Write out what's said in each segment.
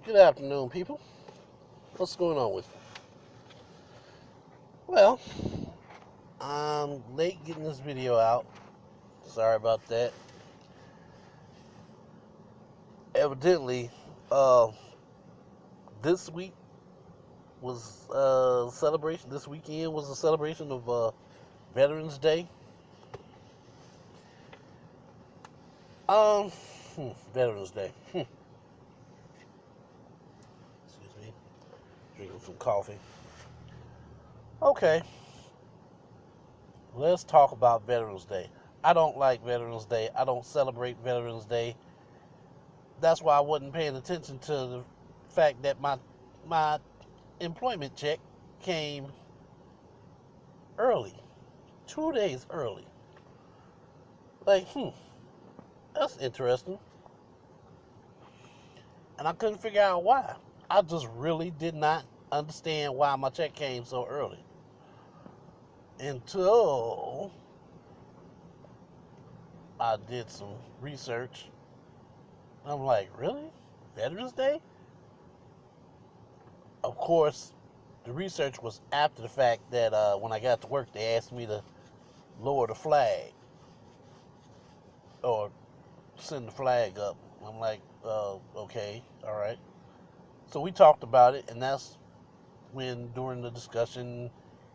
Good afternoon, people. What's going on with you? Well, I'm late getting this video out. Sorry about that. Evidently, this week was celebration. This weekend was a celebration of Veterans Day. Um, Veterans Day. Excuse me. Drinking some coffee. Okay, let's talk about Veterans Day. I don't like Veterans Day. I don't celebrate Veterans Day. That's why I wasn't paying attention to the fact that my employment check came early, 2 days early. Like, that's interesting. And I couldn't figure out why. I just really did not understand why my check came so early until I did some research. I'm like, really? Veterans Day? Of course, the research was after the fact that when I got to work, they asked me to lower the flag or send the flag up. I'm like, okay, all right. So we talked about it, and that's when, during the discussion,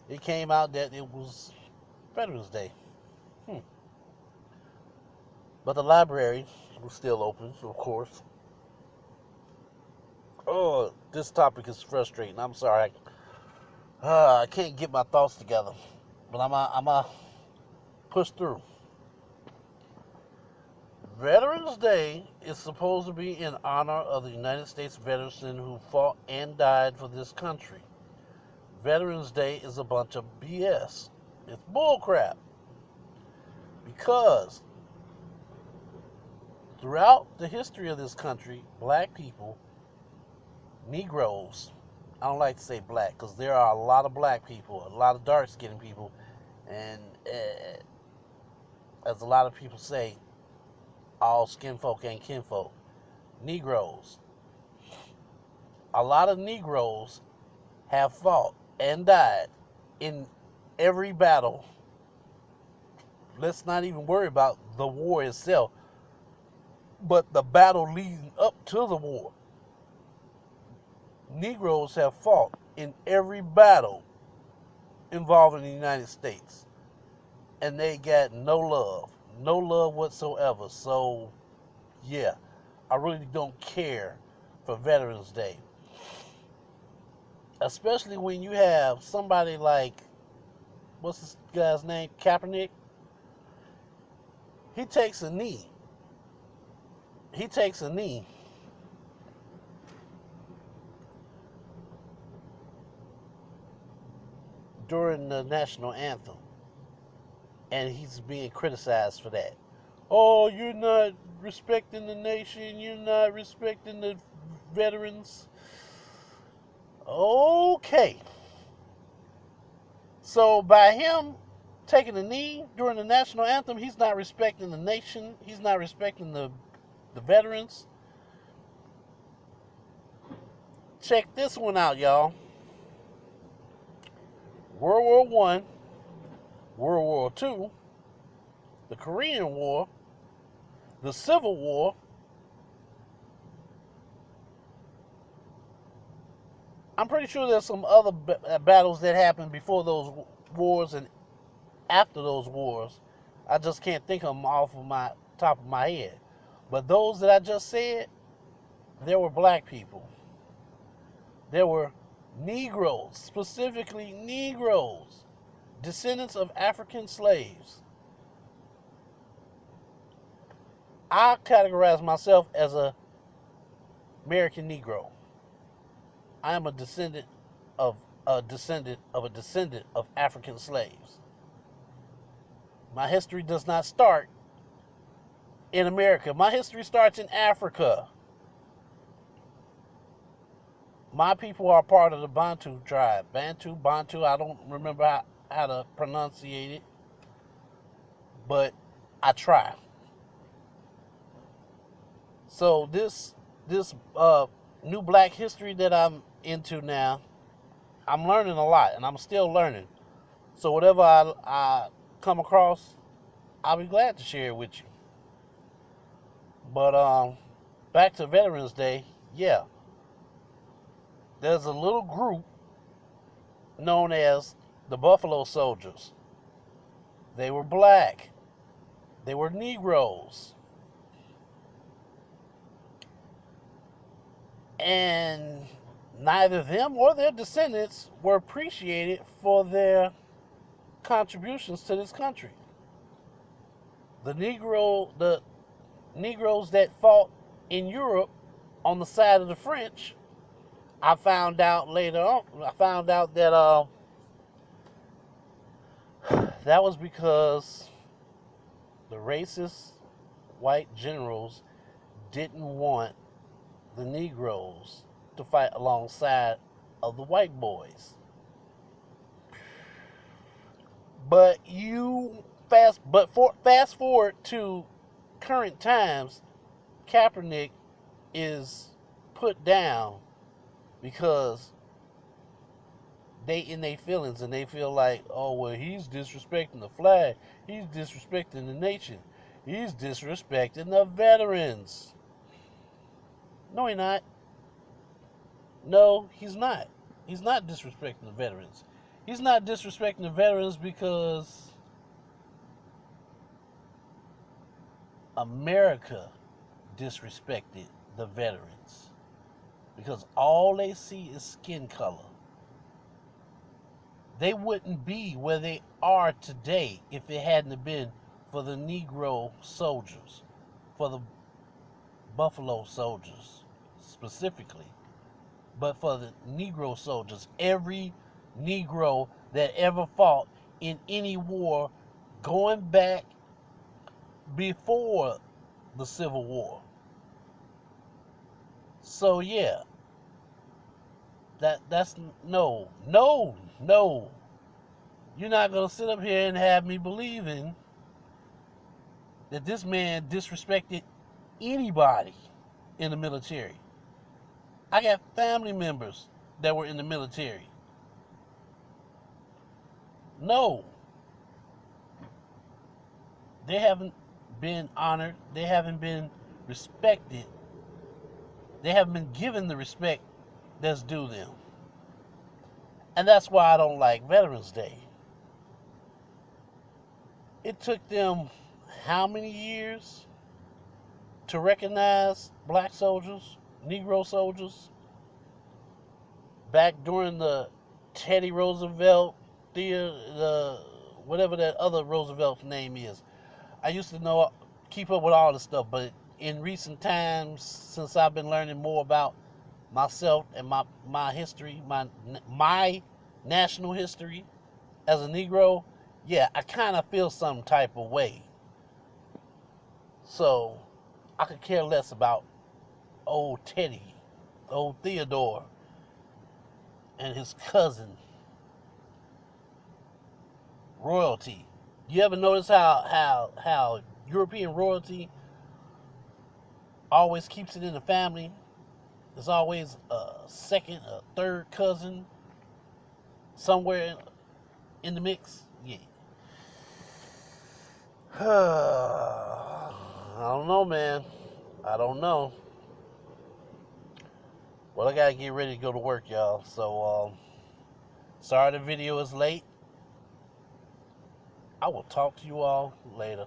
it came out that it was Veterans Day. Hmm. But the library was still open, of course. Oh, this topic is frustrating. I'm sorry. I can't get my thoughts together, but I'm a push through. Veterans Day is supposed to be in honor of the United States veterans who fought and died for this country. Veterans Day is a bunch of BS. It's bullcrap. Because throughout the history of this country, black people, Negroes, I don't like to say black because there are a lot of black people, a lot of dark skinned people, and as a lot of people say, all skin folk ain't kinfolk. Negroes. A lot of Negroes have fought and died in every battle. Let's not even worry about the war itself, but the battle leading up to the war. Negroes have fought in every battle involving the United States, and they got no love whatsoever. So, yeah, I really don't care for Veterans Day, especially when you have somebody like, what's this guy's name, Kaepernick. He takes a knee. He takes a knee during the national anthem, and he's being criticized for that. Oh, you're not respecting the nation. You're not respecting the veterans. Okay. So by him taking a knee during the national anthem, he's not respecting the nation. He's not respecting the veterans. Check this one out, y'all. World War One, World War Two, the Korean War, the Civil War. I'm pretty sure there's some other battles that happened before those wars and after those wars. I just can't think of them off of my top of my head. But those that I just said, there were black people. There were Negroes, specifically Negroes, descendants of African slaves. I categorize myself as a American Negro. I am a descendant of African slaves. My history does not start in America. My history starts in Africa. My people are part of the Bantu tribe. Bantu, I don't remember how to pronunciate it, but I try. So this new black history that I'm into now, I'm learning a lot, and I'm still learning. So whatever I come across, I'll be glad to share it with you. But back to Veterans Day, yeah, there's a little group known as the Buffalo Soldiers. They were black. They were Negroes. And neither them or their descendants were appreciated for their contributions to this country. The Negroes that fought in Europe on the side of the French, I found out later on. I found out that that was because the racist white generals didn't want the Negroes to fight alongside of the white boys. But fast forward to current times, Kaepernick is put down because they in their feelings and they feel like, oh well, he's disrespecting the flag, he's disrespecting the nation, he's disrespecting the veterans. No, he's not. No, he's not. He's not disrespecting the veterans. He's not disrespecting the veterans because America disrespected the veterans. Because all they see is skin color. They wouldn't be where they are today if it hadn't been for the Negro soldiers, for the Buffalo soldiers specifically, but for the Negro soldiers. Every Negro that ever fought in any war going back before the Civil War. So yeah, that's no. You're not gonna sit up here and have me believing that this man disrespected anybody in the military. I got family members that were in the military. No, they haven't been honored. They haven't been respected. They haven't been given the respect that's due them. And that's why I don't like Veterans Day. It took them how many years to recognize black soldiers, Negro soldiers, back during the Teddy Roosevelt, whatever that other Roosevelt's name is. I used to keep up with all this stuff, but in recent times, since I've been learning more about myself and my history, my national history as a Negro, yeah, I kind of feel some type of way. So I could care less about old Teddy, old Theodore, and his cousin, royalty. You ever notice how European royalty always keeps it in the family? There's always a second, a third cousin somewhere in the mix. Yeah. I don't know, man. I don't know. Well, I gotta get ready to go to work, y'all. So, sorry the video is late. I will talk to you all later.